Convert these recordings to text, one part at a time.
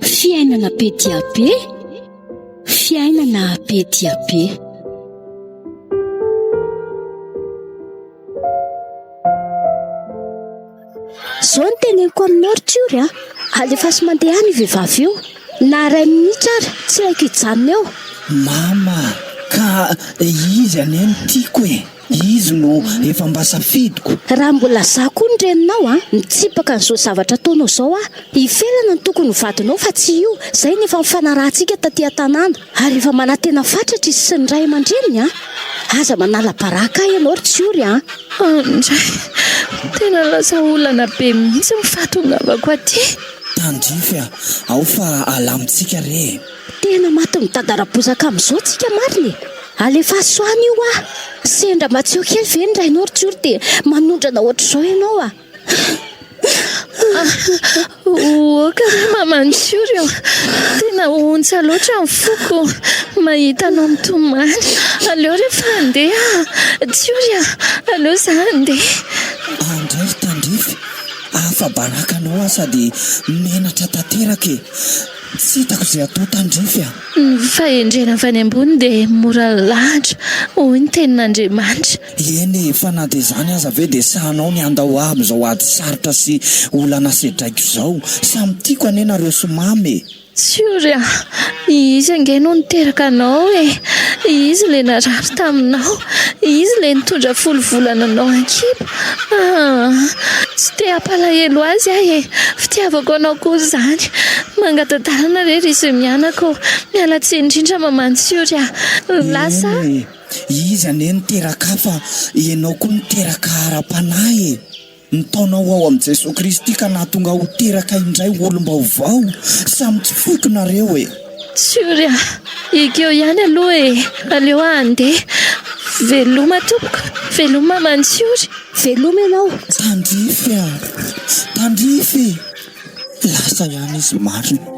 Fiainana be dia be, fiainana be dia be. Zao ny teneniko amin'ny ortiory alefa sy mandeha ny vehivavy io na ray minitra ary tsy raiko hijanona eo. Mama, ka izy anie no tiako izy no efa mba safidiko. Raha mbola za koa ny reninao mitsipaka n'izao zavatra ataonao zao ifelana ny tokony vadinao fa tsy io. Zay nefa mifanarahantsika taty an-tanàna ary efa manantena fatratra izy sy ny ray aman-dreniny aza manala baraka ianao ortiory Andry, tena lasa olana be mihitsy mifatongavako aty. Tandrify ao fa alamitsika re. Tena maty mitadara-bozaka amin'izao tsika mariny. Alefa soany io sendra matsio kely ve ny rainao ortiory dia manondrana ohatr'izao ianao Karaha mamantsioro tena ontsa loatra ny foko mahita anao mitomany. Aleo rehefa andeha tsiory aleo za andeha. Andray Tandrify, afa barakanao sady menatra tanteraka tsy hitako izay atao Tandrify fahendrena avy any ambony dia mora lahatra hoy ny tenin'Andriamanitra. Eny fa na dia izany aza ve dia sahanao ny andao aby izao ady sarotra sy olana sedraiko izao. Samy tiako anenareo somamy. Tsiory izy ange no niteraka anao izy le narary taminao, izy le nitondra folo volana anao an-kibo. Tsy te hampalahelo azy fitiavako anao koa izany. Mangatadalana rery izy mianako miala tsiny indrindra mamantsiori lasa izy anie niteraka fa ianao koa niteraka ara-panahy nitaonao ao amin'i Jesosy Kristy ka nahatonga ho teraka indray olom-baovao. Samy tsy foiko nareo Tsiory ikeo ihany aloha aleo andeha. Veloma tompoko, veloma mamantsiori. Veloma ianao Tandrify lasa ihany izy marina.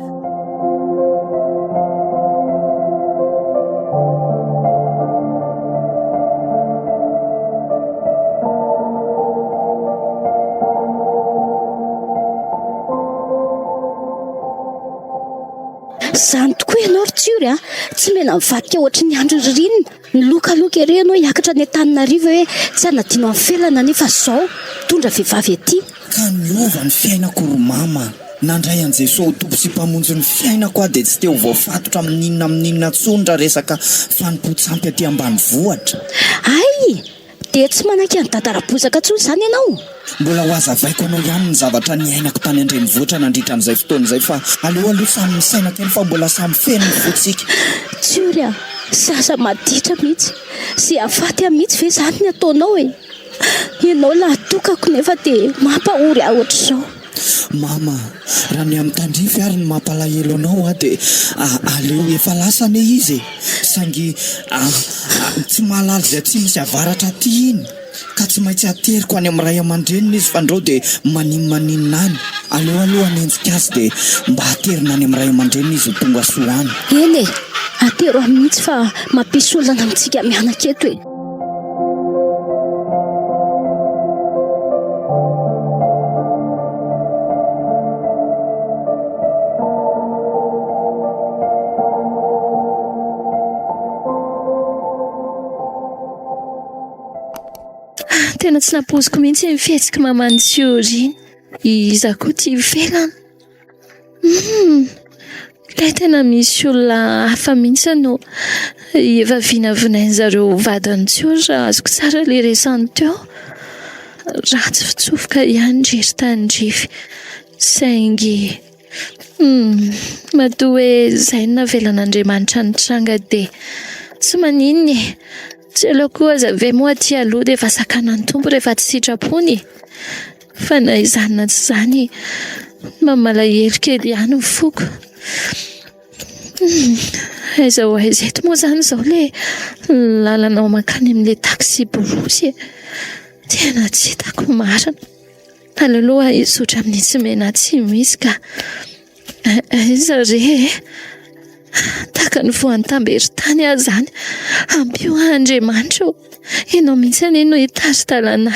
Zany tokoa ianao ortiory tsy mena mivadika ohatry ny andro ririnina. Ny lokaloka ery ianao hiakatra ny Antananarivo hoe tsy hanadinao amin'ny felana nefa zao tondra vehivavy aty. Ka niova ny fiainako romama. Nandray an' Jesosy ho tompo sy mpamonjy ny fiainako dia tsy te ho voafatotra amin'inona tsony raha resaka fanompo-tsampy aty ambanivohitra. Ay, dia tsy manaky ny dadara-bozaka tsony izany ianao. Mbola ho azavaiko anao ihany ny zavatra niainako tany an-drenivohitra nandritra an'izay fotoana izay fa aloha samy misaina kely fa mbola samy feno ny fotsika. Tsiory sasa maditra mihitsy sy afaty mihitsy ve zany ny ataonao ianao lahatokako nefa dia mampahory ohatr'izao. Mama, raha ny amin'ny Tandrify ary ny mampalahelo anao dia aleo efa lasane izy saingy tsy mahalala izay tsy misy avaratra aty iny ka tsy maintsy ateriko any amin'ny ray aman-dreniny izy fa andreo dia maninona any. Aleo hanenjika azy dia mba aterina any amin'ny ray aman-dreniny izy ho tonga soany. Eny atero amin'ny mihitsy fa mampisy olana amintsika mianaka eto Tena tsy napoziko mihitsy ny fihetsika mamantsiori. Iza koa tia felana. Ilay tena misy olona hafa mihitsy no efa vinavinainy zareo vadiny tsiori raha azoko tsara ilay resany teo. Ratsy fitsofoka ihany jery Tandrify saingy matoa hoe izay no navelan'Andriamanitra ny tranga dia tsy maninona tsy aleoko aza ve moa aty aloha dia efa sakana ny tompo rehefa tsy sitrapony. Fa na izany na tsy izany mamalahelo kely ihany ny foko. Aiza ho aiza eto moa izany izao ilay lalanao mankany amin'ilay taxi bolosy tena tsy hitako marina. Alaloha izotra amin'ny tsy mena tsy misy ka aiza re Taka ny voan'ny tambery-tany aho zany. Ampio Andriamanitra ianao mihitsy no hitazy-dalana.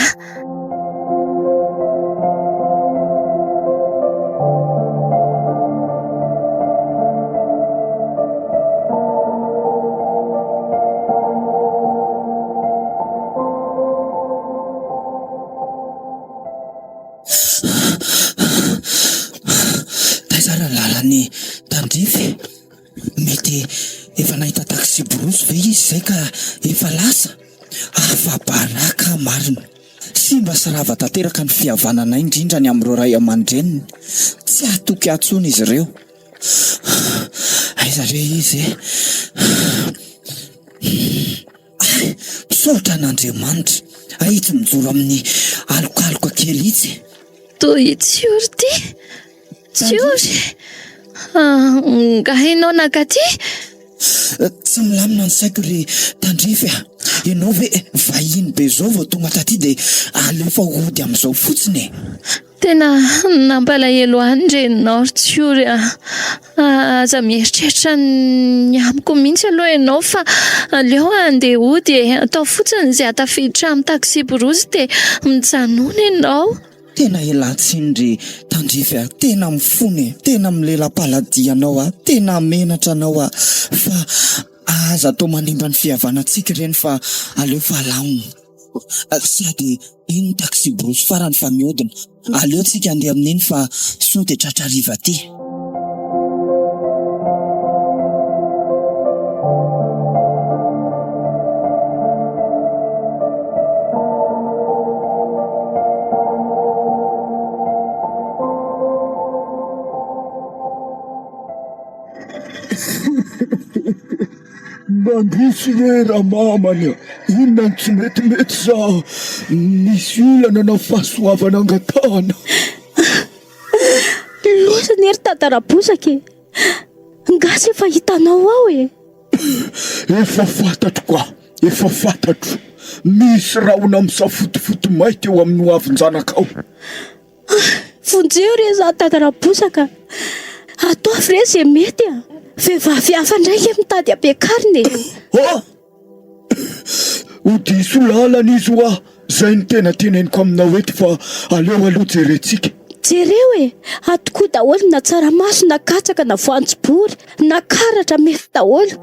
Taizara lalany tandrify mety efa nahita taxi brosy ve izy zay ka efa lasa afa-baraka marina sy mba sarava tanteraka ny fihavanana indrindra ny amin'ireo ray aman-dreniny tsy atoky atsony izy ireo aiza re izy misaotra an'Andriamanitra ahitsy mijoro amin'ny alokaloka kely itsy toy tsiory ty tsiory nga hainao nakaty tsy milamina ny saiko ry tandrify ianao ve vahiny be zao vao tonga taty de alefa hody am'izao fotsiny tena nampalahelo andrenao tsiory aza mieritreritra ny amiko mihitsy aloha ianao fa aleo andeha hody atao fotsiny izay atafiditra amin'ny taxi brosy de mijanona ianao tena elatsiny ry tandrify tena mifony tena milela-paladianao tena menatra anao fa aza atao manimba ny fihavanantsika ireny fa aleo fa alamina sady iny taxi brosy farany fa mihodina aleo tsika andeha amin'iny fa so de tratrariva ty Mandrisy hoe ramamany inona ny tsy metimety sa misy olana na fahasoavana angatahana losany ery tatarabosaka ngasy efa hitanao ao efa fantatro misy rahona misafotofoto maity eo amin'ny hoavin-janakao vonjeo re za tatarabosaka ataovy re zay mety vehivavy hafa ndraiky mitady ampiakariny ho diso lalana izy hoa zay ny tena teneniko aminao eto fa aleo aloha jerentsika jereo atoko daholo na tsaramaso na katsaka na voanjobory na karatra mety daholo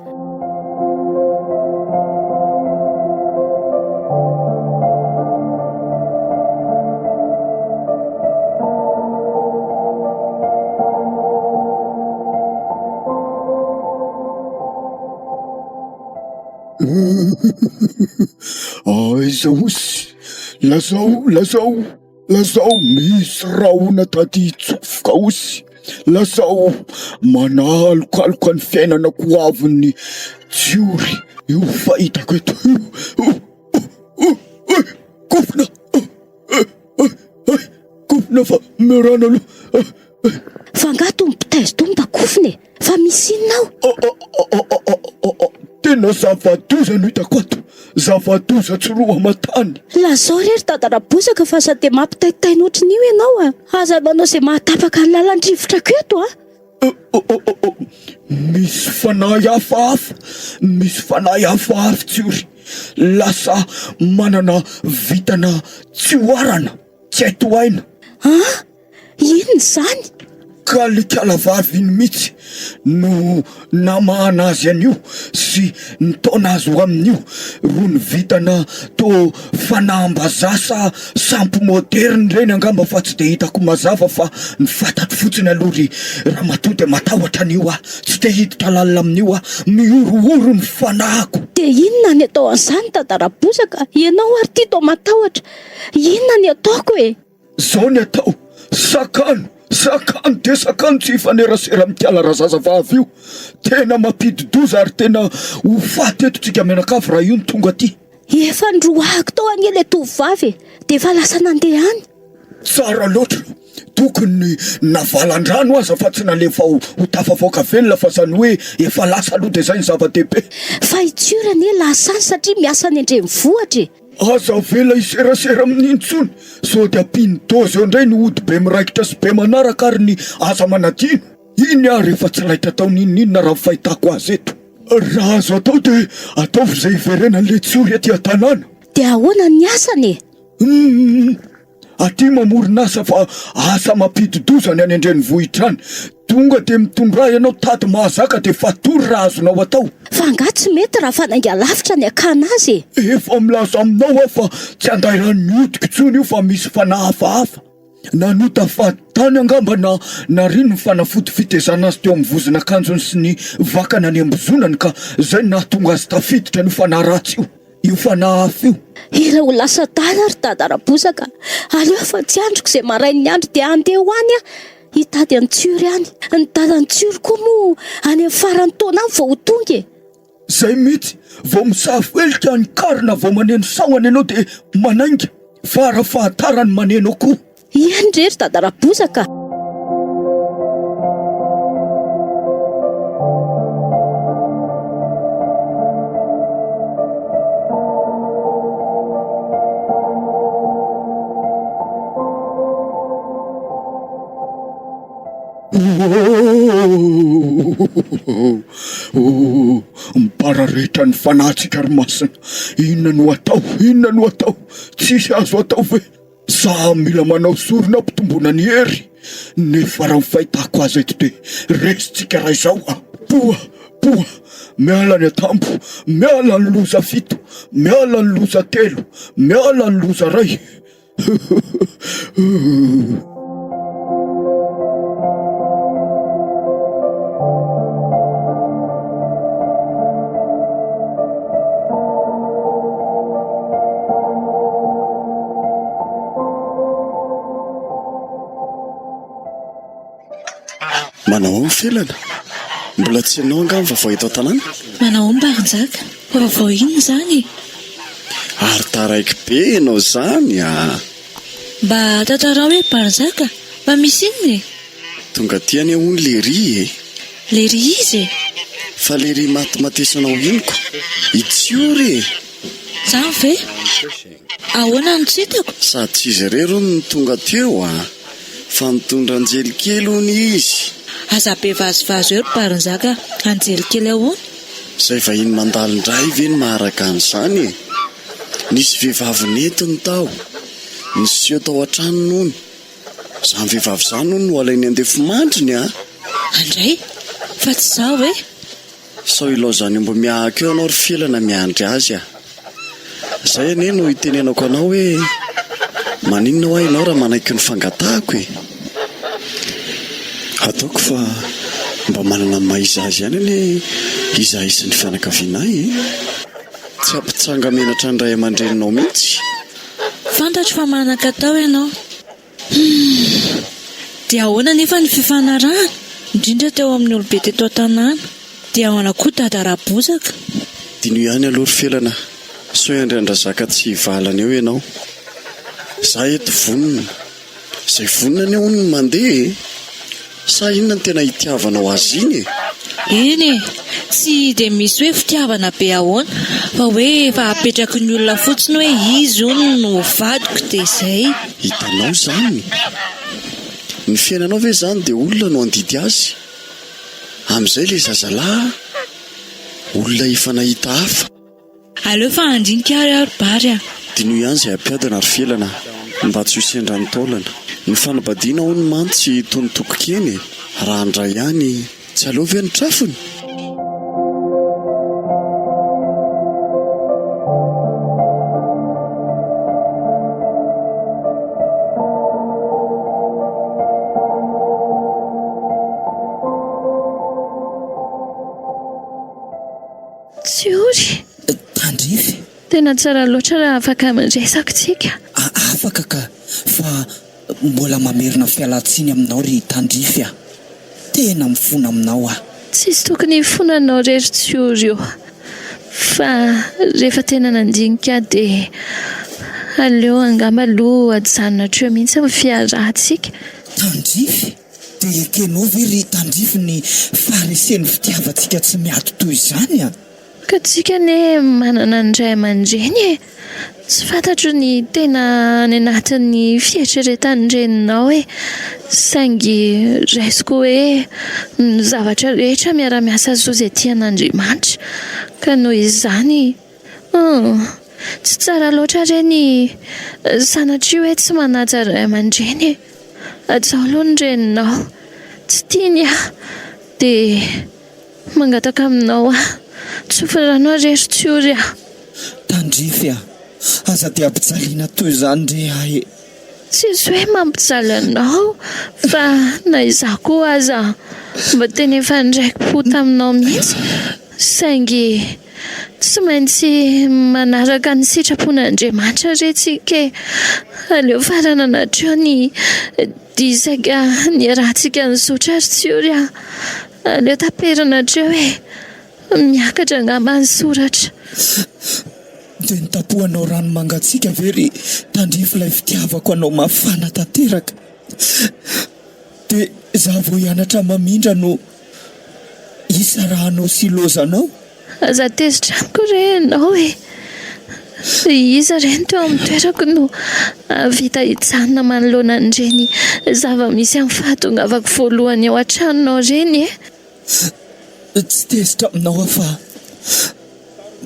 aiza osy lazao misy rahona tady itsofoka osy lazao manalokaloka ny fiainanako aviny tsiory io fahitako eto kofina fa merana aloha fa nga tombopitaizy tomba kofiny fa misy inonao tena zava-doza no hitako ato zava-doza tsy roa amatany lazao rery tatarabosaka fa sady mampitaitainy ohatrin'io ianao aza manao zay mahatapaka ny lalan-drivotrako eto misy fanahy hafahafa tsiory lasa manana vitana tsy hoarana tsy haito aina inona zany kalikalavaviny mihitsy no namahana azy an'io sy nitaona azy ho amin'io ro ny vitana to fanaham-bazasa sampy moderny reny angamba fa tsy de hitako mazava fa ny fatatro fotsiny aloha ry raha matoa de matahotra an'io tsy te hiditra lalina amin'io miorooro ny fanahako de inona ny atao an'izany tatarabosaka ianao ary ty to matahotra inona ny ataoko zao ny atao sakano de sakano tsy hifanerasera mitiala razazavavy io tena mampididoza ary tena ho faty eto tsika menakavy raha io ny tonga ty efa ndroahako tao any le tovavy de efa lasa nandeha any tsara loatra tokony navalan-drano aza fa tsy nalefa ho tafavoaka velona fa zany hoe efa lasa aloha de zay ny zava-dehibe fa itsiorany lasany satria miasa ny andremivohatra aza vela iserasera amin'intsony so de ampiny dozy eo indray ny ody be miraikitra sy be manaraka ary ny aza manadino iny ary efa tsy laitra tao ninninona raha fahitako azy eto. Raha azo atao dia ataovy izay iverenany le tsiory aty an-tanàna. Dia ahoana ny asany? Aty mamorinasa fa asa mampidi-dozany any an-drenivohitra any. Tonga dia mitondra ianao tady mahazaka dia fatory raha azonao atao. Fa nga tsy mety raha fanainga lavitra ny akana azy. Efa milaza aminao aho fa tsy anday rano miodika intsony io fa misy fanahafahafa. Nanota faditany angamba na rino ny fanafody fitezana azy teo amin'ny vozona akanjony sy ny vakana any ambozonany ka izay nahatonga azy tafiditra ny fanahy ratsy io. Io fanahafa io. Ila ho lasa tana ry Tantara bozaka. Aleo fa tsy androko izay marainy ny andro dia andeha ho any hitady an-tsiory any. Ny dadan-tsiory koa moa any amin'ny farany taona any vao ho tonga e. Zay mihitsy vao misafelika ny karina vao maneno sahony ianao dia manainga fa raha fahatarany maneno koa. Iany rery Tantara bozaka. Mipararehetra ny fanahintsika ry masina. Inona no atao? Tsisy azo atao ve? Sa mila manao sorona ampitomboana ny hery. Nefa raha fahitako azy eto dia resitsika raha izao. Poa, miala ny atambo, miala ny loza 7, miala ny loza 3, miala ny loza 2. Manao ny felana. Mbola tsy ianao angamba fa vao eto an-tanàna? Manao ny baranjaka. Vaovao inona izany? Ary taraiky be ianao izany Mba tantarao hoe baranjaka? Mba misy inona e? Tonga tiany hono lery e. Lery izy e? Fa lery matimatesanao inoko. Itsiory e. Zany ve? Ahoana no tsy hitako? Sady tsy izy rero ny tonga teo fa mitondra anjelikely hono izy. Aza be vazivazy eo ry baranjaka. Anjelikely ahoana? Izay vahiny mandalindray ve ny maharaka an'izany e. Nisy vehivavy netiny tao. Niseho tao an-trano nono. Izany vehivavy izany hono no alainy andefo mandriny Andray? Fa tsy izao e? Sao ilaozany mbo miahaka eo anao ry felana miandry azy Izay ane no itenenako anao hoe maninona ho ianao raha manaiky ny fangatahako e. Ataoko fa mba manana maiza azy ihany ane izahay sy ny fianakavianay Tsy ampitsanga menatra ny ray aman-dreninao mihitsy. Fantatro fa manan-katao ianao. Dia ahoana nefa ny fifanarahana indrindra teo amin'ny olobe teto an-tanàna? Dia ahoana koa Tantara bozaka? Dino ihany aloha ry felana. So andrazaka tsy valana eo ianao. Zaho eto vonona. Izay vonona ane hono ny mandeha Sa inona ny tena hitiavanao azy iny Eny e, tsy dia misy hoe fitiavana be ahoana, fa hoe efa apetraky ny olona fotsiny hoe izy hono no vadiko dia izay. Hitanao izany. Ny fiainanao ve izany dia olona no andidy azy. Amin'izay ilay zazalahy olona efa nahita hafa. Aleo fa andinika ary bary Dino ihany izay ampiadana ry felana mba tsy ho sendra ny taolana. Ny fanabadiana hono mantsy tony tokokeny raha andray ihany tsy aleo ve ny trafony. Tsiory. Tandrify. Tena tsara loatra raha afaka miresaka tsika. Afaka ka fa mbola mamerina fialatsiny aminao ry Tandrify Tena mifona aminao Tsisy tokony fonanao rery Tsiory io. Fa rehefa tena nandinika dia aleo angamba aloha ajanona hatreo mihitsy amin'ny fiarahantsika. Tandrify. Dia ekenao ve ry Tandrify ny faharesen'ny fitiavantsika tsy miato toy izany ka tsika ne manana ny ray aman-dreny e. Tsy fantatro ny tena any anatin'ny fieritreretan'ny reninao e. Saingy raisiko hoe ny zavatra rehetra miara-miasa zozy aty an'Andriamanitra. Ka noho izany tsy tsara loatra reny sanatria hoe tsy manaja ray aman-dreny. Atsao aloha ny reninao. Tsy tiany dia mangataka aminao tsofirano rery tsiory Tandrify aza dia ampijaliana toy izany re ahy. Tsisy hoe mampijaly anao fa na izaho koa aza mba teny efa ndraiky-po taminao mihitsy, saingy tsy maintsy manaraka ny sitrapon'Andriamanitra retsika. Aleo farana anatreo ny disaka ny rahantsika ny zotra ary tsiory aleo taperana atreo miakatra angamba ny soratra. Dia nitapohanao rano mangatsiaka very Tandrify ilay fitiavako anao mafana tanteraka. Dia zaho vao hianatra mamindra no isarahanao sy lozanao. Aza tezitra amiko re ianao iza reny teo amin'ny toerako no vita hijanona manoloana an'ireny zava-misy amin'ny fahatongavako voalohany ao an-tranonao reny Tsy tezitra aminao fa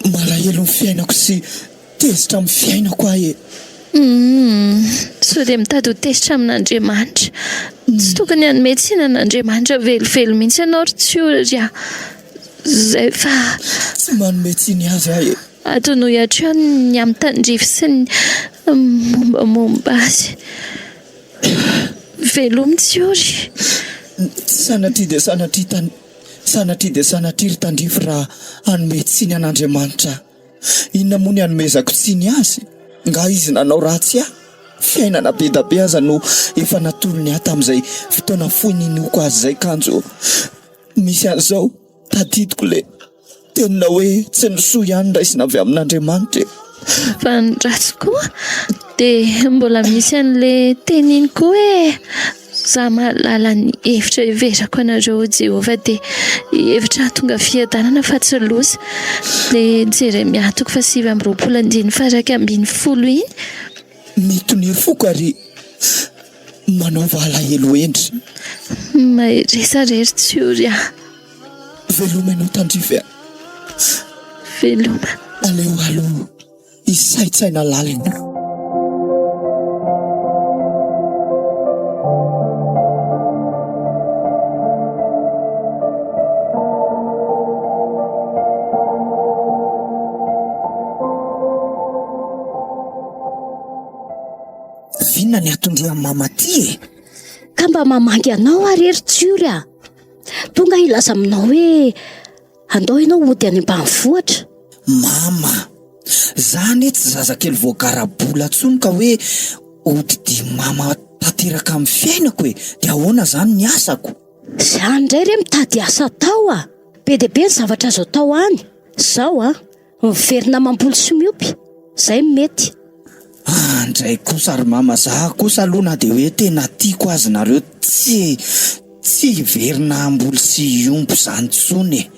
malahelo ny fiainako sy tezitra amin'ny fiainako ahy so dia mitady ho tezitra amin'Andriamanitra. Tsy tokony hanome tsinan'Andriamanitra velivelo mihitsy ianao ry tsiory zay fa tsy manome tsiny azy ahy. Atonoy hatreo ny amin'ny Tandrify sy ny mombamomba azy. Velomy tsiory. Sanatria dia sanatria ry Tandrify raha hanome tsiny an'Andriamanitra. Inona moa ny hanomezako tsiny azy? Nga izy nanao ratsy fiainana be da be aza no efa natolony ahy tamin'izay fotoana fohy ninioko azy zay kanjo. Misy an'izao tadidiko le tena hoe tsy nisoa ihany raisina avy amin'Andriamanitra. Fa ny ratsy koa dia mbola misy an'le teniny koa za mahalala ny hevitra iverako anareo Jehovah dia hevitra tonga fiadanana fa tsy loza. Le Jeremia 29:12 iny mitoniry foko ary manaova alahelo endry. Maheresa rery tsiory Veloma ianao Tandrify. Veloma. Aleo alo isaitsaina lalina. Vinona ny atondroa mamaty Ka mba mamangy anao arery tsiory tonga ilaza aminao hoe andao ianao ody any ambanivohitra. Mama, zany tsy zazakely voagarabola tsony ka hoe ody di mama tanteraka amin'ny fiainako dia ahoana zany ny asako? Zany indray re mitady asa tao be dia be ny zavatra azo tao any. Zao miverina mamboly sy miopy zay mety. Andray kosa ry mama, zaho kosa aloha na dia hoe tena tiako azy nareo tsy verina amboly sy ompo zany tsony.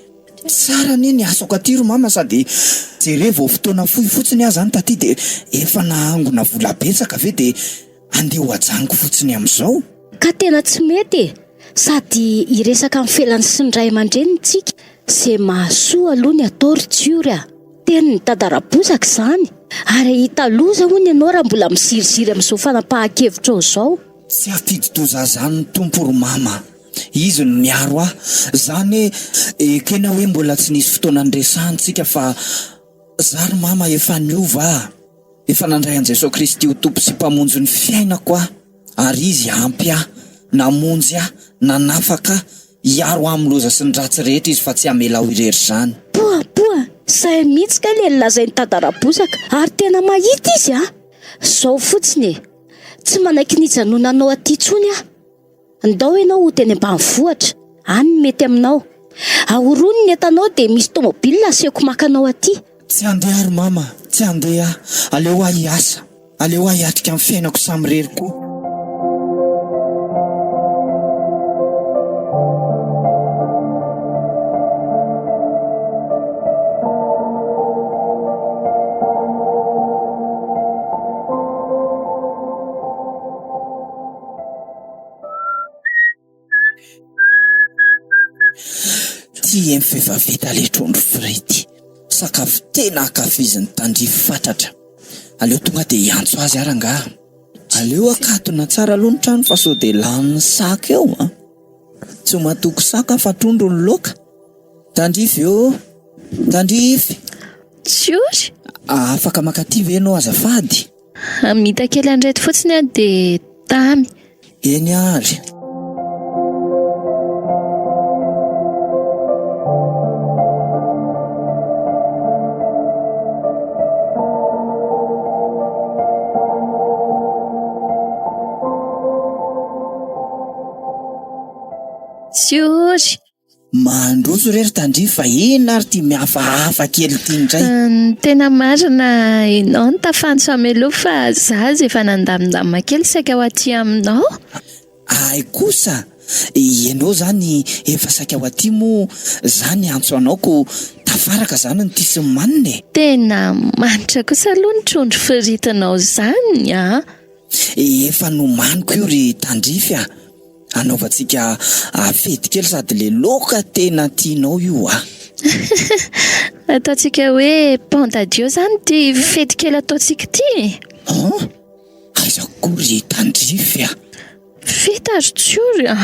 Tsara ny asako aty ry mama, sady jere vao fotoana fohy fotsiny aho zany taty dia efa nahangona vola betsaka ve dia andeha ho ajanoko fotsiny amin'izao. Ka tena tsy mety sady iresaka amin'ny felany sy ny ray aman-dreny tsika izay mahasoa aloha ny atao ry tsiory teny ny tadarabozaka izany. Ary hita loza hono ianao raha mbola misiriziry amin'izao fanapahan-kevitra izao. Tsy afidy-doza zany ny tompo ry mama, izy no miaro zany kena hoe mbola tsy nisy fotoana andresantsika fa za ry mama efa niova efa nandray an' Jesosy Kristy ho tompo sy mpamonjy ny fiainako ary izy ampy namonjy nanafaka hiaro amin'ny loza sy ny ratsy rehetra izy fa tsy hamela ho irery zany. Poa say mihitsy ka le lazay ny tadarabozaka ary tena mahita izy zao fotsiny tsy manaiky nijanonanao aty tsony andao ianao ho teny ambanivohitra any mety aminao. Ahorony ny entanao dia misy tomobila asiako makanao aty. Tsy andeha ry mama, tsy andeha. Aleo aho hiasa, aleo aho hiatrika amin'ny fiainako samy rery koa. amin'ny fefavita le trondro frity. Sakafo tena akafizin'ny tandrify fatratra. Aleo tonga dia iantso azy aranga. Aleo akatona tsara aloha ny trano fa sao dia lan'ny saka eo a. Tsy matoko saka fa trondro ny loaka. Tandrify eo. Tandrify. Tsiory. Afaka makaty ve ianao azafady? Amita kely andreto fotsiny a dia tamy. Eny ary. Tsiory. Mandroso rery tandrify fa ina ary tia mihafahafa kely tia indray. Tena marina ianao ny tafanso ameloha fa za efa nandamindamina kely saika ho aty aminao. Ay kosa, ianao zany efa saika ho aty moa zany antso anao ko tafaraka zany ny tia sy ny manina. Tena manitra kosa aloha ny trondro firitanao zany a. Efa nomaniko io ry tandrify a. Anaovantsika fety kely sady le loka tena tianao io a. Ataontsika hoe pont-à-dieu zany ty fety kely ataontsika ty. Aiza kory tandrify a. Fety ary tsiory a.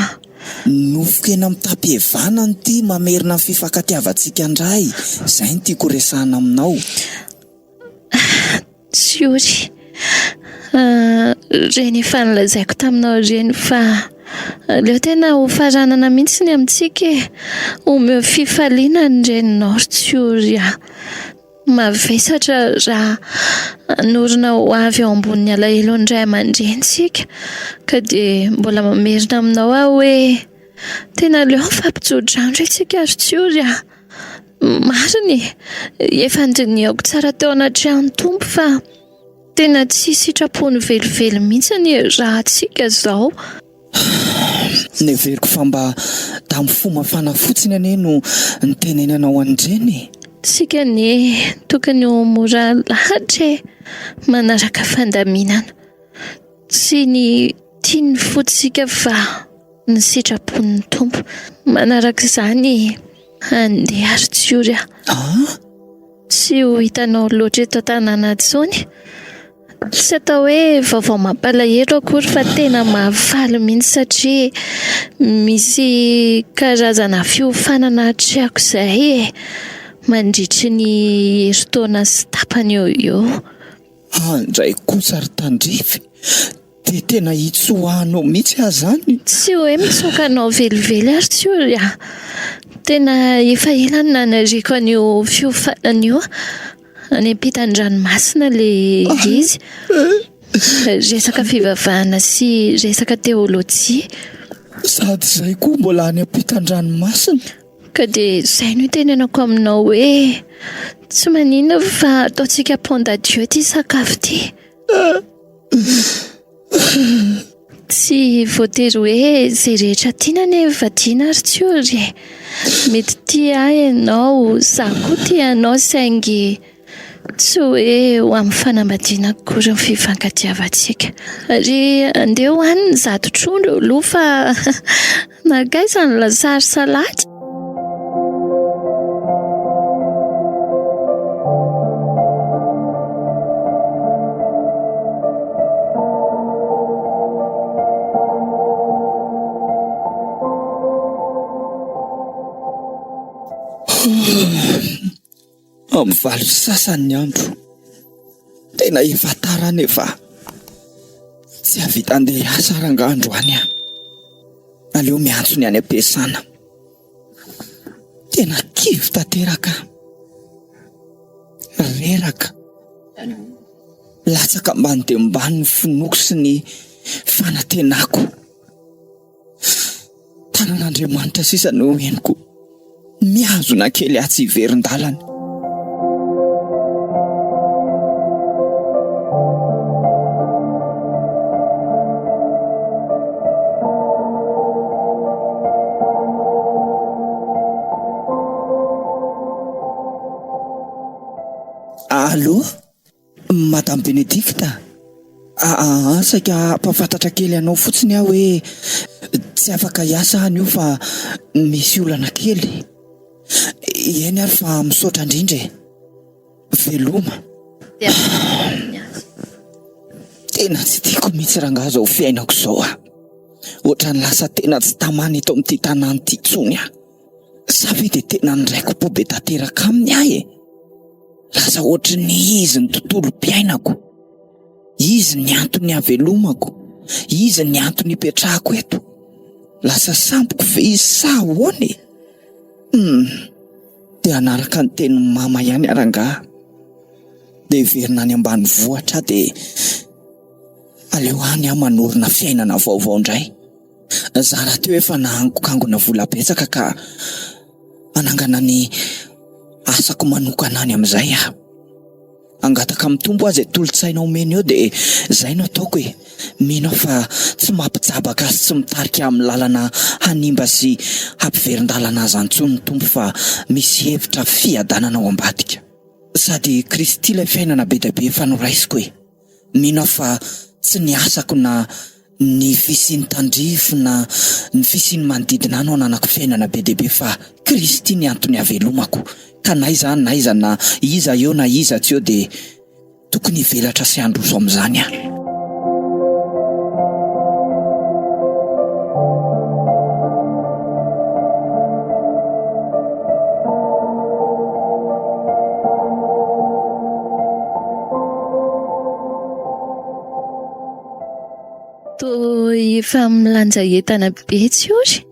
Nofokena mitapevana ny ty mamerina ny fifankatiavantsika indray. Zay ny tiako resahana aminao. Tsiory. Reny efa nilazaiko taminao reny fa aleo tena ho faranana mihitsy ny amintsika omeo fifaliana ny reninao tsiory a. Mavesatra raha norina ho avy ao ambonin'ny alahelo indray aman-drentsika ka dia mbola mamerina aminao aho hoe tena aleo fampitsodrandro itsika ary tsiory a. Mariny efa ndiniako tsara teo anaty trano tompo fa tena tsy sitrapony velively mihitsy ny raha tsika zao. Neveriko fa mba tamin'ny fomafana fotsiny ane no nitenenanao andreny. Tsika ny tokony ho mora lahatra manaraka fandaminana. Tsy ny tiany fotsika fa ny sitrapon'ny tompo. Manaraka izany andeha ary tsiory a. Tsy ho hitanao loatra eto tanàna tsony. Tsy atao hoe vaovao mampalahelo akory fa tena mahafaly mihitsy satria misy karazana fiofanana triako izay mandritry ny herintaona sy tapany eo. Andray kosa ry tandrify. Dia tena hitsoahanao mihitsy azany. Tsy hoe mitsokanao velively ary tsiory a. Tena efa ela ny nanariko an'io fiofanana io. Any ampitan-dranomasina le izy. Resaka fivavahana sy resaka teolojia. Sady izay koa mbola any ampitan-dranomasina. Ka dia izay no tenenako aminao hoe tsy maninona fa ataontsika pont-à-dieu ty sakafo ty. Tsy voatery hoe izay rehetra tiana nefa tiana ary tsiory. Mety tia ianao, za koa tianao saingy tsy hoe ho amin'ny fanambadiana akory ny fifankatiavantsika. Ary andeha hohaniny zato trondro aloha fa nagaiza ny lasary salady. Amin'ny valo sasany andro tena efa tara nefa tsy havita andeha asa rangandro any a. Aleo miantso ny any am-piasana. Tena kivy tanteraka. Reraka. Latsaka ambany dia ambany ny finoko sy ny fanantenako. Tanan'Andriamanitra sisa no henoko miazona kely atsy iverin-dalana. Allô? Madame Benedicta? Saika mpafantatra kely anao fotsiny aho hoe tsy afaka hiasa any io fa misy olana kely. eny ary fa misaotra indrindra e. Veloma tena tsy tiako mihitsy rangaha zao fiainako zao a. Ohatrany lasa tena tsy tamany eto amin'ity tanàna ity tsony a. Sa ve de tena niraiko po be tanteraka aminy ahy e. Lasa ohatry ny izy ny tontolo mpiainako, izy ny antony havelomako, izy ny antony hipetrahako eto. Lasa sampoko ve izy sa ahoana e. De anaraka ny teny mama ihany arangaha, de verina any ambanivohitra de aleo any aho manorina fiainana vaovao indray. Zara teo efa nahangokangona vola betsaka ka anangana ny asako manokana any amin'izay aho. Angataka mitombo azy tolotsaina omeny eo de zay no ataoko e. Mino aho fa tsy mampijabaka sy tsy mitarika amin'ny lalana hanimba sy hampiverin-dalana azy antsony ny tompo fa misy hevitra fiadanana ao ambadika. Sady Kristy ilay fiainana be dia be fanoraisiko e. Mino aho fa tsy ny asako na ny fisiany tandrifo na ny fisiany manodidina no ananako fiainana be dia be fa Kristy ny antony havelomako. Ka naiza na iza eo na iza tsy eo de tokony hivelatra sy handroso amin'izany aho. Efa milanja entana be tsy ory.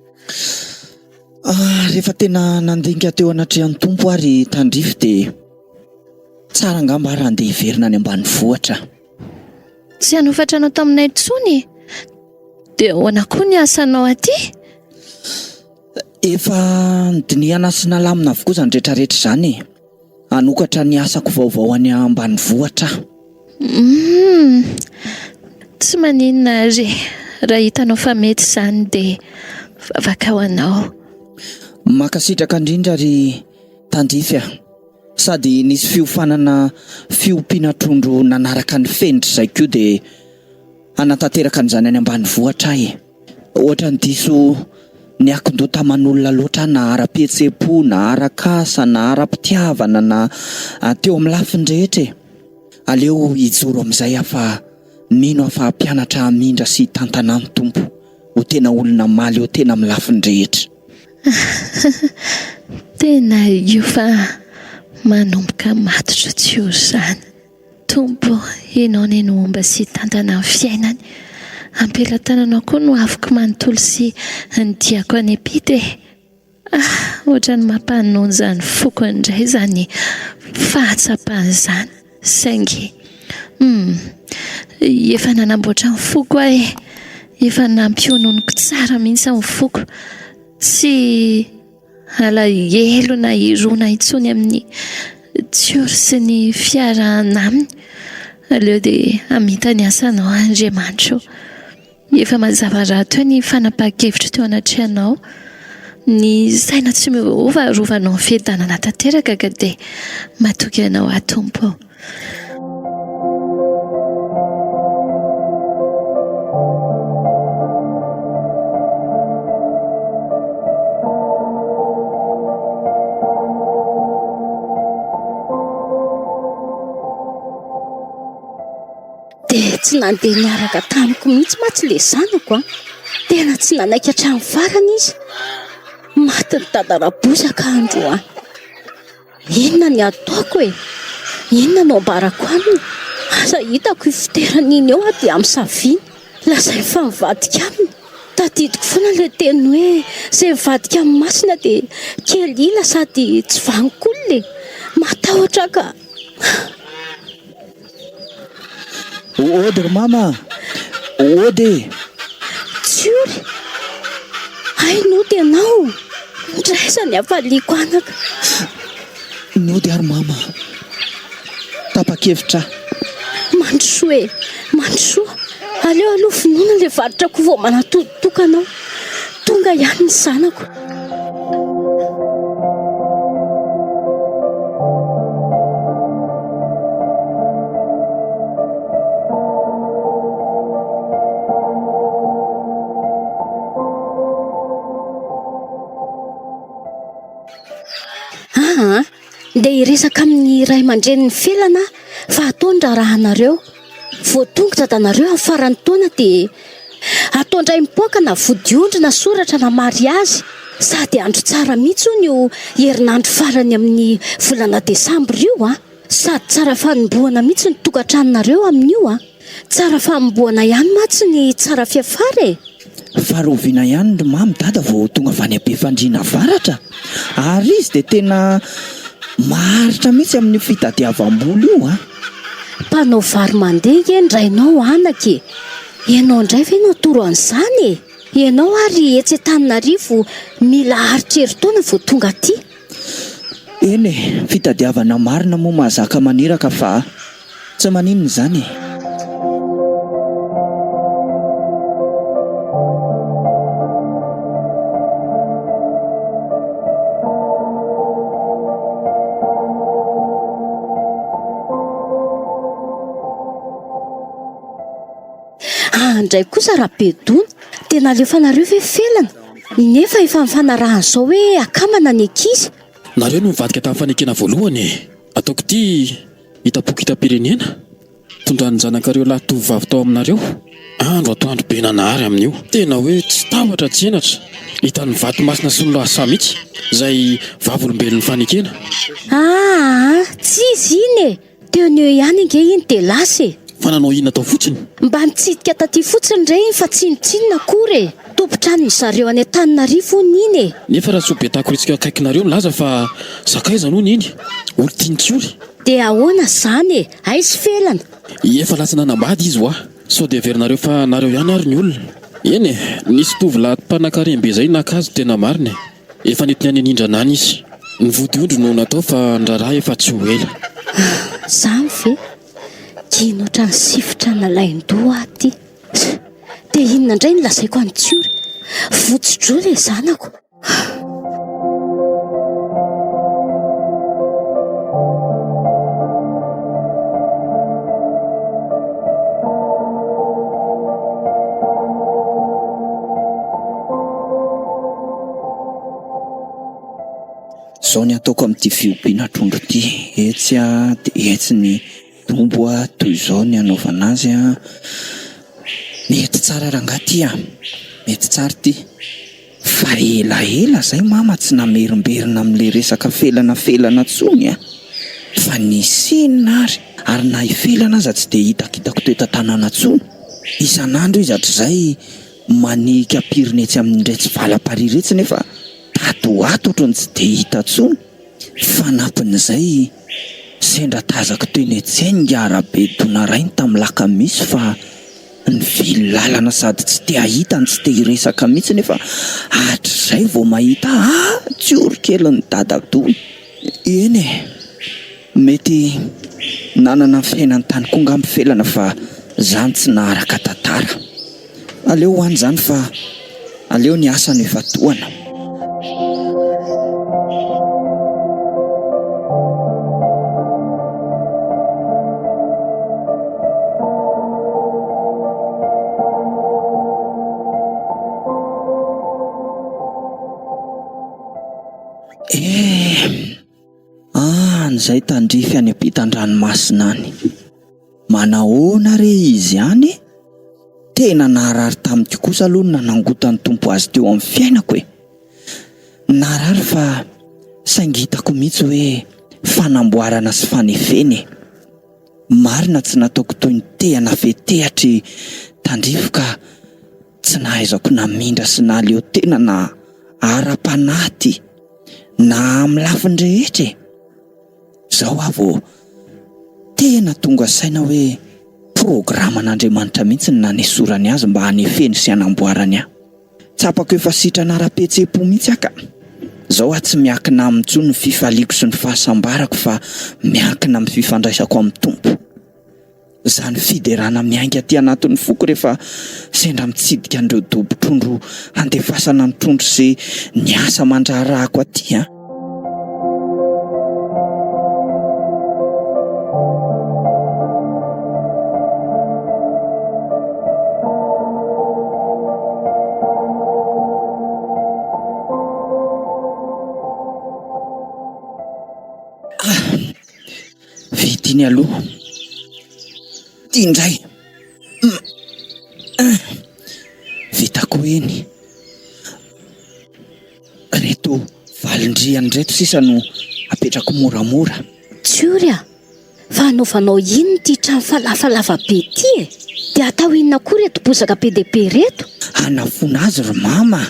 Rehefa tena nandinika teo anatrehan'ny tompo ary tandrifo de tsara angamba ary andeha hiverina any ambanivohitra. Tsy hanofatranao taminay intsony. De ahoana koa ny asanao aty? Efa nidinihana sy nalamina avokoa izany rehetrarehetra izany e. Hanokatra ny asako vaovao any ambanivohitra. Tsy maninona ary, raha hitanao fa mety izany de vavaka ho anao. Makasitraka indrindra ry tandrify a. Sady nisy fiofanana fiompiana trondro nanaraka ny fenitra izay koa de anatanteraka an'izany any ambanivohitra ahy. Ohatra ny diso ny akondota aman'olona loatra na ara-pihetsepo na ara-kasa na ara-pitiavana na teo amin'ny lafiny rehetra e. Aleo hijoro amin'izay aho fa mino aho fa mpianatra amindra sy tantana ny tompo ho tena olona maly ho tena amin'ny lafiny rehetra. Tena io fa manomboka matotra tsy io izany. Tompo, ianao ny nomba sy tantana ny fiainany. Ampelantananao koa no afaka manontolo sy ny tiako any ampita e. Ohatra ny mampanonja ny foko indray izany fahatsapana izany. Saingy efa nanamboatra ny foko aho e. Efa nampiononiko tsara mihitsy ny foko. Tsy alahelo na irona intsony amin'ny tsioro sy ny fiarahana aminy. Aleo dia hamita ny asanao Andriamanitra. Efa mazava rahateo ny fanapahan-kevitra teo anatrehanao. Ny saina tsy miovarovanao ny fiadanana tanteraka ka dia matoky anao atompo. Dia tsy nandeha niaraka tamiko mihitsy matsy le zanako a. Tena tsy nanaiky hatramin'ny farany izy. Maty ny tadara-bozaka andro a. Inona ny ataoko e? Inona no ambarako aminy? Asa hitako ifiterana iny eo dia amin'ny saviany. Lasa efa mivadika aminy. Tadidiko foana ilay teny hoe izay mivadika amin'ny masina dia kely ila sady tsy vanok'olona e. Matahotra ka. Ody ry mama. Ody. Tsiory. Ainody ianao. Ndraisany hafaliako anaka. Nody ary mama. Tapa-kevitra. Mandrosoa e. Mandrosoa. Aleo aloha finoana ilay varotrako vao manatotokanao. Tonga ihany ny zanako. resaka amin'ny ray aman-drenin'ny felana fa ataondra rahanareo voatongotra danareo amin'ny faran'ny taona dia ataondray mipoaka na vodiondrina soratra na mariazy sady andro tsara mihitsy io herinandro farany amin'ny volana desambra io sady tsara fanomboana mihitsy ny tokantranonareo amin'io tsara fanomboana ihany matsy ny tsara fiafara farovina ihany ny mamy dada vao tonga avy any am-pefandriana varatra ary izy dia tena maharitra mihitsy amin'ny fitadiavam-bola io mpanao vary mandeha endrainao anaka ianao indray ve no toro an'izany ianao ary etsy Antananarivo mila haritra herintaona vao tonga aty eny fitadiavana marina moa mahazaka maniraka fa tsy maninona izany andray kosa raha bedona tena alefanareo ve felana nefa efa mifanarahan'izao hoe akamana ny ankizy nareo no mivadika tamin'ny fanekena voalohany ataoko ity hitapoky hitam-pirenena tondrany zanakareo lahy tovovavy tao aminareo andro atoandro be nanahary amin'io tena hoe tsy tambatra tsy enatra hitan'ny vato masina sy ny loha mihitsy izay vavolombelon'ny fanekena tsy izy iny teo ny eo ihany inge iny dia lasy fa nanao ina tao fotsiny mba nitsidika taty fotsiny ray iny fa tsinotsinona akory tompotrany zareo any Antananarivo ony iny nefa raha sobetako ritsika akaikinareo milaza fa sakaiza noho ny iny olo tiantsyory dia ahoana izany aizy felana efa lasa nanambady izy sao dia averinareo fa nareo ihany ary ny olona eny nisy tovolahy mpanan-karembe zay nakazo tena marina efa netiny any anindranany izy ny vodiondro no natao fa ndraraha efa tsy ho ela zany ve kinotra ny sifotra nalain-doha aty dia inona indray ny lazaiko any tsiory votsodro ilay zanako zao ny ataoko amin'ity fiompiana trondro ity etsy dia etsy ny dombo toy izao ny anaovana azy mety tsara rangaty mety tsara ity fa elaela zay mama tsy namerimberina amin'le resaka felana tsony fa nisinina ary na hifelana aza tsy dia hitakitako toeta tanàna tsony isan'andro izy hatr'izay manika pirina etsy amin'indray tsy valam-pariretsy nefa tatoato ny tsy dia hita tsony fanapin'izay sendra tazako toy ny etsenga arabe dona rainy tamin'ny lakamisy fa ny vily lalana sady tsy te hahita ny tsy te hiresaka mihitsy nefa hatr'izay vao mahita tsiory kely ny dadadony eny mety nanana fiainany tany konga amin'ny felana fa zany tsy naharaka tantara aleo ho any zany fa aleo ny asany efa toana zay tandrify any ampitan-dranomasina any manahoana re izy any tena naharary tamiko kosa aloha ny nanangotany tompo azy teo amin'ny fiainako naharary fa saingitako mihitsy hoe fanamboarana sy fanefeny marina tsy nataoko toy ny tehana fetehatry tandrifoka tsy nahaizako namindra sy naleo tena na ara-panaty na amin'ny lafiny rehetra zao avy tena tonga saina hoe programan'Andriamanitra mihitsy ny nanesorany azy mba hanefeny sy hanamboarany tsapako efa sitrana ara-petsepo mihitsy aka zao tsy miankina amin'intsony ny fifaliako sy ny fahasambarako fa miankina amin'ny fifandraisako amin'ny tompo zany fiderana miainga aty anatin'ny foko rehefa sendra mitsidika an'ireo dobo-trondro andefasana ny trondro sy ny asa mandrarahako aty Tiny aloha. Tia indray. Vitako eny. Reto valindriany reto sisa no apetrako moramora. Tsiory a, fa anaovanao inona ty trano falafalafa be ty e? Dia atao inona koa reto bozaka PDP reto? Hanafona azy ry mama.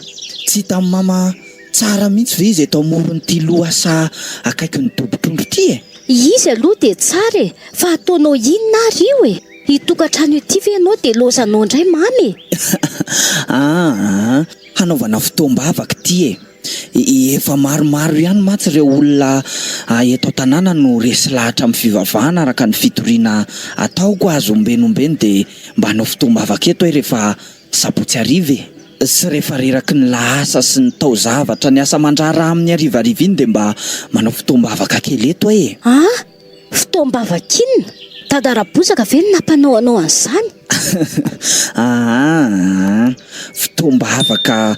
Tsy tamin'ny mama tsara mihitsy ve izy eto amoron'ity lohasa akaiky ny dobotrondro ty e? Izy aloha dia tsara e, fa ataonao inona ary io e? Itokantrano ity ve ianao dia lozanao indray mamy e? Hanaovana fotoam-bavaka ty e. Efa maromaro ihany matsy ireo olona eto an-tanàna no resy lahatra amin'ny fivavahana araka ny fitoriana ataoko azo ombenombeny dia mba hanao fotoam-bavaka eto rehefa sabotsy ariva e. Sy rehefa reraky ny lahasa sy ny taozavatra ny asa mandrara amin'ny arivariva iny dia mba manao fotoam-bavaka kely eto e. Fotoam-bavaka inona? Tadarabozaka ve ny nampanao anao an'izany? Fotoam-bavaka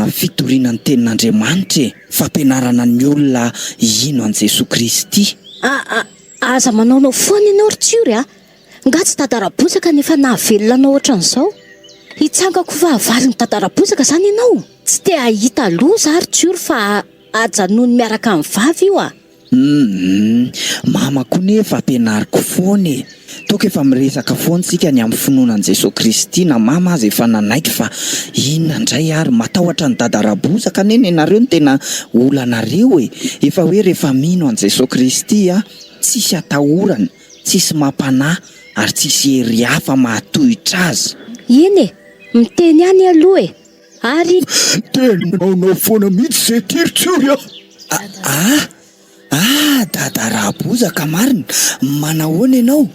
fitoriana ny tenin'Andriamanitra e. Fampianarana ny olona ino an' Jesosy Kristy. Aza manaonao foana ianao ry Tsiory a? Nga tsy tadarabozaka nefa nahavelona anao ohatran'izao. Hitsangako fahavalo ny tadarabozaka zany ianao. Tsy te ahita loza ary Tsiory fa ajanony miaraka amin'ny vavy io a. Mama koa nefa ampianariko foana e. Toka efa miresaka foana tsika ny amin'ny finoanan' Jesosy Kristy na mama azy efa nanaiky fa inona indray ary matahotra ny dadarabozaka neny ianareo ny tena olanareo e. Efa hoe rehefa mino an' Jesosy Kristy tsisy atahorana, tsisy mampanahy ary tsisy hery hafa mahatohitra azy. Eny e, miteny ihany aloha e. Ary tena manao foana mihitsy zay ty ry Tsiory dadarabozaka marina. Manahoana ianao?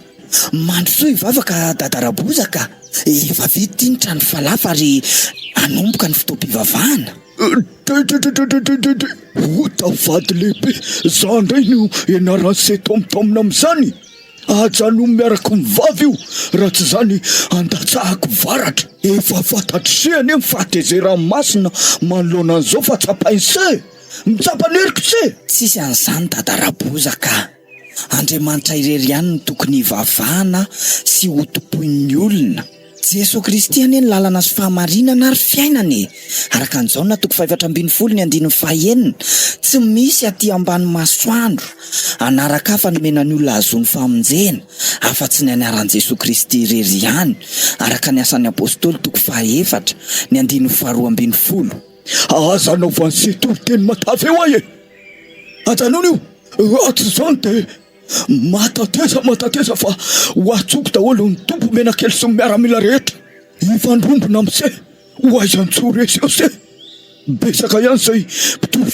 Mandrosoa ivavaka dadarabozaka. Efa vita ny trano falafa ary anomboka ny fotoam-pivavahana. Tavady lehibe za ndray no ianarany se tomtomina amin'izany. Ajano miaraka mivavy io raha tsy zany andatsahako varatra. Efa fantatrisiany e mifahatezeramasina manoloana an'izao fa tsapainy se mitsapaneriko se. Tsisy an'izany dadarabozaka. Andriamanitra irery ihany no tokony hivavahana sy hotopoin'ny olona. Jesosy Kristy anie ny lalana sy fahamarinana ary fiainana. Araka an'izao na toko 5:7 tsy misy aty ambany masoandro anaraka hafa nomenany olona azony famonjena afa-tsy ny anaran'i Jesosy Kristy irery ihany. Araka ny asan'ny apôstôly toko 4 ny 2:12. Azanao vanseto teny matavy eo aye. Ajanony io aty zany de matateza fa hoatsoko daholo ny tompo menakely sy miaramila rehetra. Ifandrombona am'se hoaizan-tsoa resy eo se. Besaka ihany zay mpitory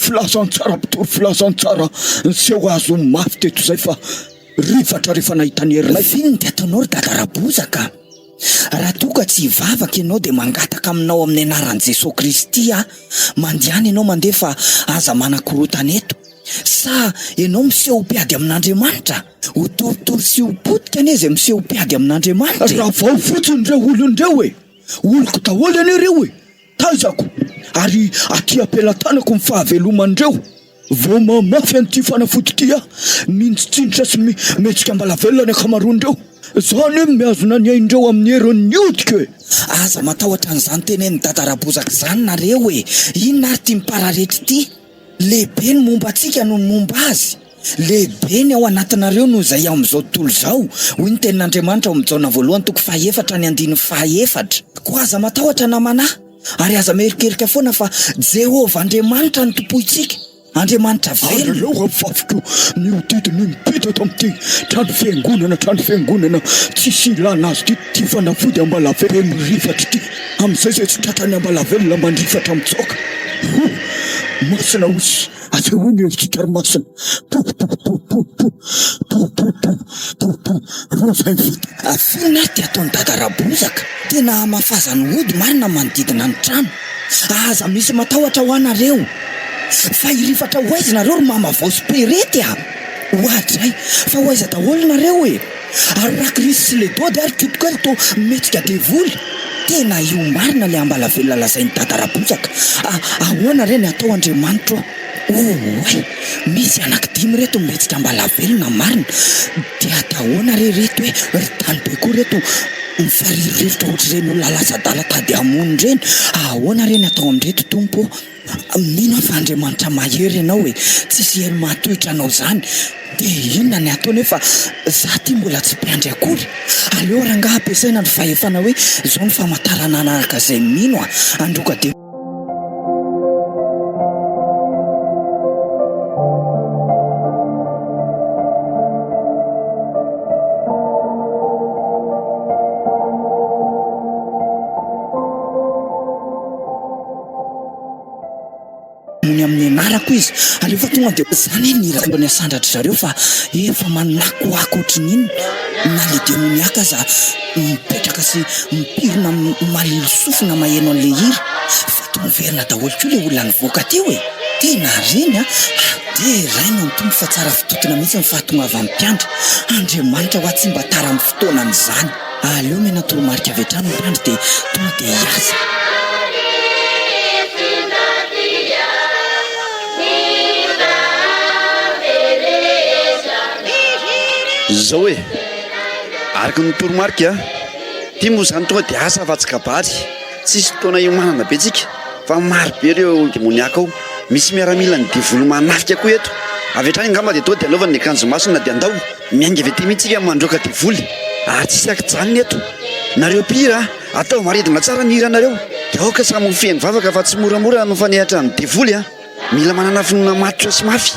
filazantsara seho azo mafy teto zay fa rivatra rehefa nahitany hery finony de ataonao ry dadarabozaka. Raha toka tsy hivavaka ianao dia mangataka aminao amin'ny anaran'i Jesosy Kristy mandihany ianao mandeha fa aza manakorotana eto. Sa ianao miseho mpiady amin'Andriamanitra? Ho toritory sy ho potika anie izay miseho mpiady amin'Andriamanitra. Raha vao fotsiny reo olon'ireo e. Oloko daholo an'ireo e. Taizako ary aty ampelantanako ny fahaveloman'ireo. Vao mamafy an'ity fanafody ty mintsitsinditra sy metsika mbalavelona ny akamaroan'ireo. Zany miazona ny aindreo amin'ny herin'ny odika e. Aza matahotra an'izany tenen'ny dadarabozaka zany nareo e. Inona ary ty mipararetra ity? Lehibe ny momba antsika no momba azy. Lehibe ny ao anatinareo no izay amin'izao tontolo izao. Hoy ny tenin'Andriamanitra ao amin'ny Jaona 1:4 Ko aza matahotra namanahy ary aza merikerika foana fa Jehovah Andriamanitra ny tompoitsika. Andriamanitra velona. Aleo avaviko ny odidiny mipita eto amin'ity trano fiangonana tsisy ilana azy ty fanafody ambalavelona mirifatra ity. Amin'izay zay tsy tratrany ambalavelona mandrifatra mitsoka. Masina osy asehoiny eritry masina. Rozay vita. Finona ary ty ataon'ny dadarabozaka. Tena mahafazany ody marina manodidina ny trano. Aza misy matahotra ho anareo. Fa irifatra hoaiza nareo ry mamavao sy perety Hoatray fa hoaiza daholo nareo e. Ary raha Kristy sy le dody ary kitokely to metsika devoly. Tena io marina le ambalavelona lazain'ny dadarabozaka. Ahoana re ny atao Andriamanitra? oe misy anankidimy reto mihetsika mbala velona marina dia atahoana re reto hoe ry tany be koa reto mifaririritra ohatry reny olona lasadala tady amony reny ahoana reny atao amin'reto tompo mino fa Andriamanitra mahery ianao hoe tsisy hery mahatohitra anao zany dia inona ny atao nefa za ty mbola tsy mpiandry akory aleo rangaha ampiasaina ny fahefana hoe zao ny famantarana anaraka izay mino androka dia ny amin'ny anarako izy alefa tonga dia zany ny irambany asandratry zareo fa efa manakoako ohatrin'iny na le demoniaka za mipetraka sy mipirina malilo sofina maheno an'le hira fa tomoverina daholo koa le olona nivoaka teo e tena reny dia raina ny tombo fa tsara fitotona mihitsy ny fahatonga avy amin'ny mpiandry Andriamanitra ho atsy mba tara amin'ny fotoanan'izany aleo mena toromarika avy hatrany ny mpiandry dia tonga dia hiasa zao hoe araka ny toromarika tia moa zany tonga dia asa afatsikabary tsisy fotoana iomanana be tsika fa maro be reo demoniaka ao misy miaramila ny devolo manafika koa eto avy hatrany angamba dia tonga dia anaovany ny akanjo masona dia andao miainga avy aty mihitsika mandroaka devoly ary tsisy akijanony eto nareo pira atao maredina tsara ny hiranareo dia aoka samy mifeny vavaka fa tsy moramora nofanehatra ny devoly mila manana finona matotra sy mafy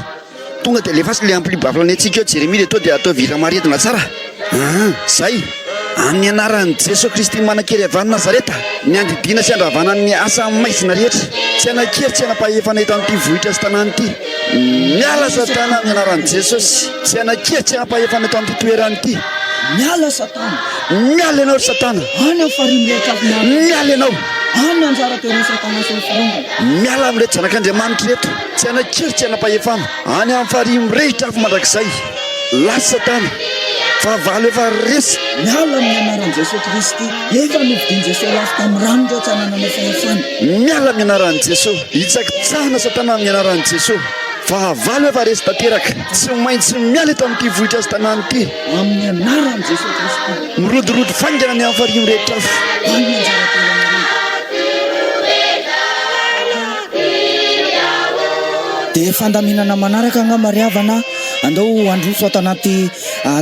tonga dia lefasy le amplibavlany antsika eo jeremia dia to dia atao vira maredina tsara zay amin'ny anaran'i Jesosy Kristy manan-kery avy any Nazareta ny andidina sy andravana ny asa maizina rehetra tsy anakery tsy anapahefana eto an'ity vohitra sy tanàna ity miala satana amin'ny anaran'i Jesosy tsy anakery tsy anapahefana eto an'ity toerana ity miala satana miala ianao ry satana any afarimrehetra miala ianao any anjara toerana satana sy firongana miala amin'reto zanak'Andriamanitra reto tsy anakery tsy anapahefana any amin'ny farimrehitra avy mandrakizay lasy satana fahavalo efa resy miala amin'ny anaran'i Jesosy Kristy efa novidiny Jesosy lafika amin'ny rano reo tsananana fahefana miala amin'ny anaran'i Jesosy hitsakitsahana satana amin'ny anaran'i Jesosy fahavalo efa resy tanteraka tsy maintsy miala eto amin'ity vohitra sy tanàna ity amin'ny anaran'i Jesosy Kristy mirodorodo faingana ny amin'ny farimrehetra afo any anjara toerana dia fandaminana manaraka nga mariavana andao androso ato anaty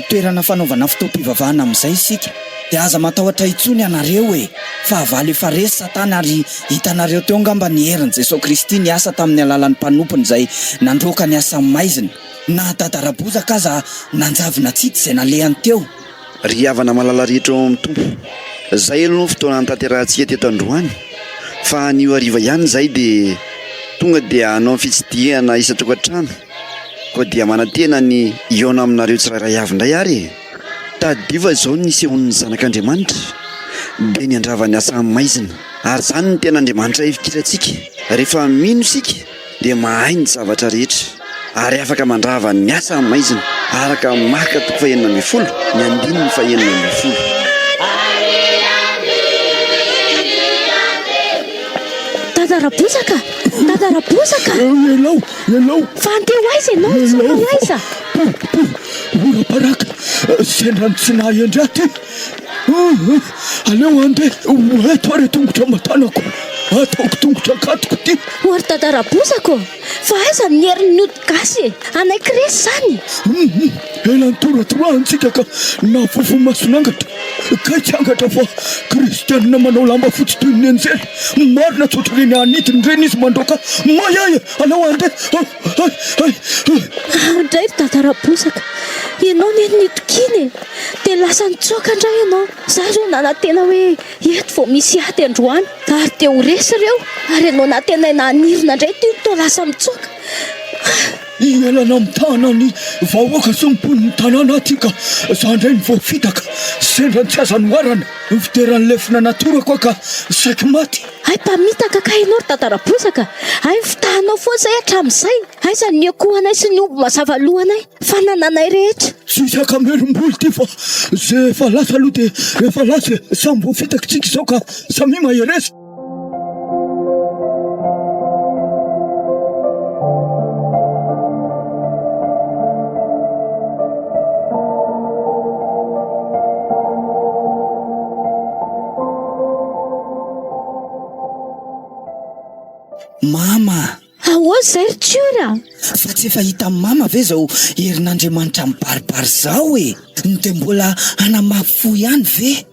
toerana fanaovana fotoam-pivavahana amin'izay isika dia aza matahotra itsony anareo hoe fahavalo efa resy satana ary hitanareo teo ngamba ny herin'i Jesosy Kristy ny asa tamin'ny alalan'ny mpanompo izay nandroaka ny asa maizina na dadarabozaka aza nanjavina tsity izay nalehany teo ry havana malala rehetra ao amin'ny tompo zay aloha fotoana ntanterantsika teto Androany fa nio ariva ihany zay dia tonga dia hanao fitsidihana isa-tokantrano koa dia manantena ny iona aminareo tsirairay avy indray ary tadiva izao ny sehon'ny zanak'Andriamanitra dia ny andravany asa maizina ary zany ny tena Andriamanitra ifikirantsika rehefa mino isika dia mahay ny zavatra rehetra ary afaka mandrava ny asa maizina araka maka toko fahenina ambin'ny folo ny andininy fahenina ambin'ny folo Tadarabozaka Ianao fanteo aiza ianao tsara aiza ora baraka sendrany tsy nahendry aty aleo andeha eto ary tongotra matanako ataoko tongotra katoko ty oary tadarabozako fa aiza ny herin'ny ody gasy anaiky resy zany elany toratoroahantsika ka nafofo masonangatra ka tsy angatra fa kristianina manao lamba fotsy toy ny anjely marina tsotra reny anitiny reny izy mandroaka mayaya alao andeha andray ry tadarabozaka ianao nenitokiny dia lasa nitsoaka indray ianao za zao nanantena hoe eto vao misy aty Androany ary dia ho resy ireo ary ianao natena nanirina indray ty to lasa mitsoaka ialana amin'ny tanany vahoaka sy mimponiny tanàna aty ka za ndray ny voafitaka sendrany tsy aza noarana fiteran'ny lefina natorako ka saiky maty ay mpamitaka ka ianao ry tadarabozaka ay fitahanao foa zay hatramin'izay aiza ny akohanay sy ny omby mazava lohanay fa nananay rehetra tsy saka melom-boly ty fa zay efa lasa aloha dia efa lasa samy voafitaka tsika izao ka samy mahereza mama. Ahoa zay ry tsiora? Fa tsy efa hita amin'ny mama ve zao herin'Andriamanitra mibaribary zao e? De mbola anamafo ihany ve?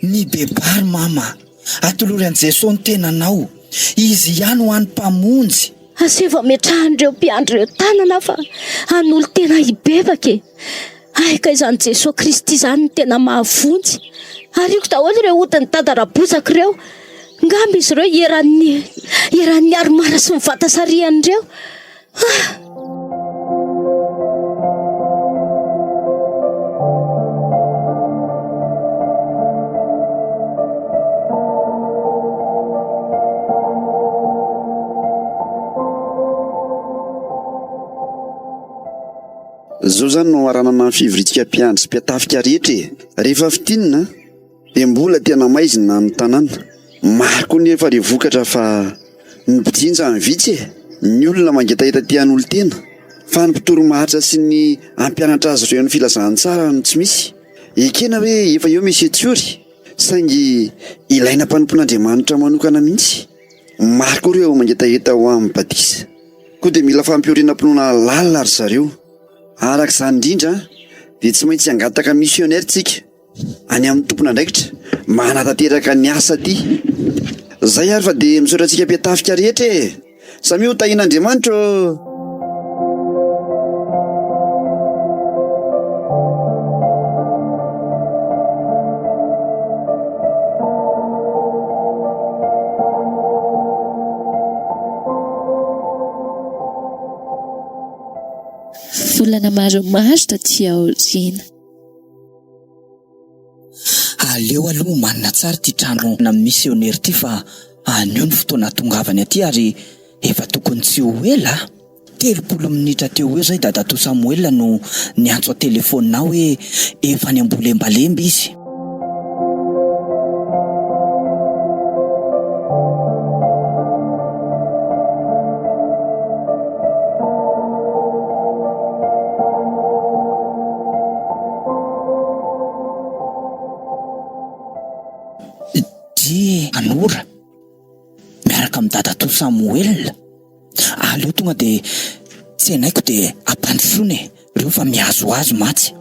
Mibebary mama, atolory an' Jesosy ny tenanao, izy ihany ho an'ny mpamonjy. Aseva metrahan'ireo mpiandry ireo tanana fa an'olo tena hibebaka e. Aika izany Jesosy Kristy izany ny tena mahavonjy. Ariako daholo ireo hodiny tantara-bozaka ireo. Ngamba izy ireo eran'ny aromara sy mivata sarian'ireo. Zao zany no aranana ny fivoritika mpiandry sy mpiatafika rehetra e. Rehefa fitinina dia mbola tena maizina ny tanàna. Maro koa nefa ilay vokatra fa ny mpijinja ny vitsy e. Ny olona mangetaheta tian'olo tena fa ny mpitoromaharitra sy ny ampianatra azy ireo ny filazantsara no tsy misy. Ekena hoe efa eo misy etsiory saingy ilaina mpanompon'Andriamanitra manokana mihitsy. Maro koa ireo mangetaheta ho amin'ny batisa. Koa dia mila fampioriana-pinoana lalina ry zareo. Araka izany indrindra dia tsy maintsy hangataka misionera tsika any amin'ny tompon'andraikitra manatanteraka ny asa ty. Zay ary fa dia misaotra antsika mpiatafika rehetra e. Samy ho tahian'Andriamanitra. Volana maromaro taty aoriana. Aleo aloha manana tsara ty trano na misionera ty fa anio ny fotoana tongavany aty ary efa tokony tsy ho ela. 30 minitra teo eo zay dadato Samuel no niantso a telefonina hoe efa ny ambolembalemby izy. Anora miaraka amin'ny dadato Samuel. Aleo tonga de tsy hainaiko de ampandrosoany reo fa miazoazo matsy.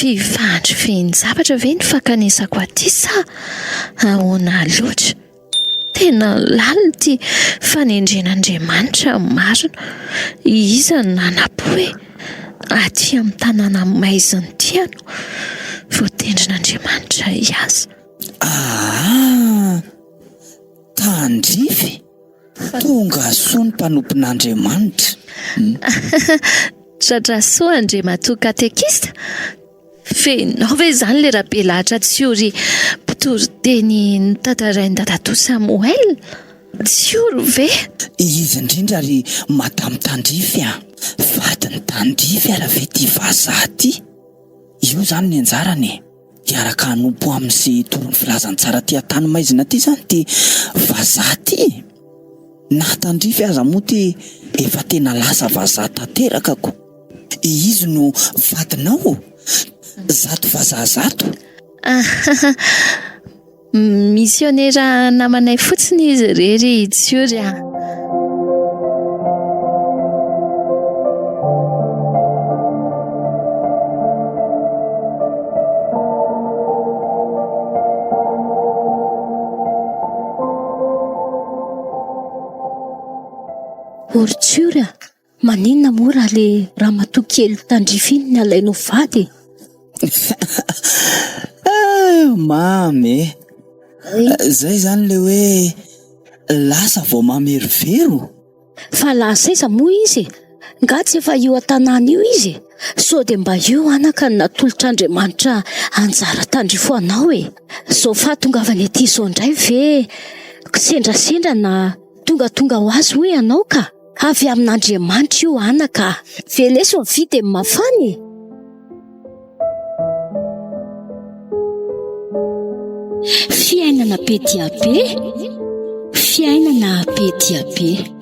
Fivandry feny zavatra ve ny fakanesako aty sa ahoana loatra? Tena lalina ty fanendren'Andriamanitra marina. Iza ny nanapoe aty amin'ny tanàna maiziny tiano voatendrin'Andriamanitra iaza. Tandrify tonga soa ny mpanompon'Andriamanitra. Tratrasoa Andry matoa katekista. Fenao ve zany le rabe lahatra tsiory mpitory teny ny tantarain'ny dadato Samuel? Tsiory ve? Izy indrindra ary madamo Tandrify vadiny Tandrify ara ve ty vazaha ty? Io zany ny anjarany hiaraka hanompo amin'izay torony filazantsara ty an-tany maizina ty zany ty vazaha ty. Na Tandrify aza moa ty efa tena lasa vazaha tanterakako. Izy no vadinao zato vazaha zato. Misionera namanay fotsiny izy rery tsiory a. Ortsiory maninona mora le ramatoa kely Tandrify ny alainao vady? Mamy zay zany le hoe lasa vao mamerivero. Fa lasa iza moa izy? Nga tsy efa io an-tanàna io izy. So de mba io anaka ny natolotr'Andriamanitra anjara Tandrify anao e. So fa tongavany aty so indray ve sendrasendra na tonga ho azy hoe anao ka avy amin'Andriamanitra io anaka. Velesy ho vy de mafany. Fiainana be dia be, fiainana be dia be.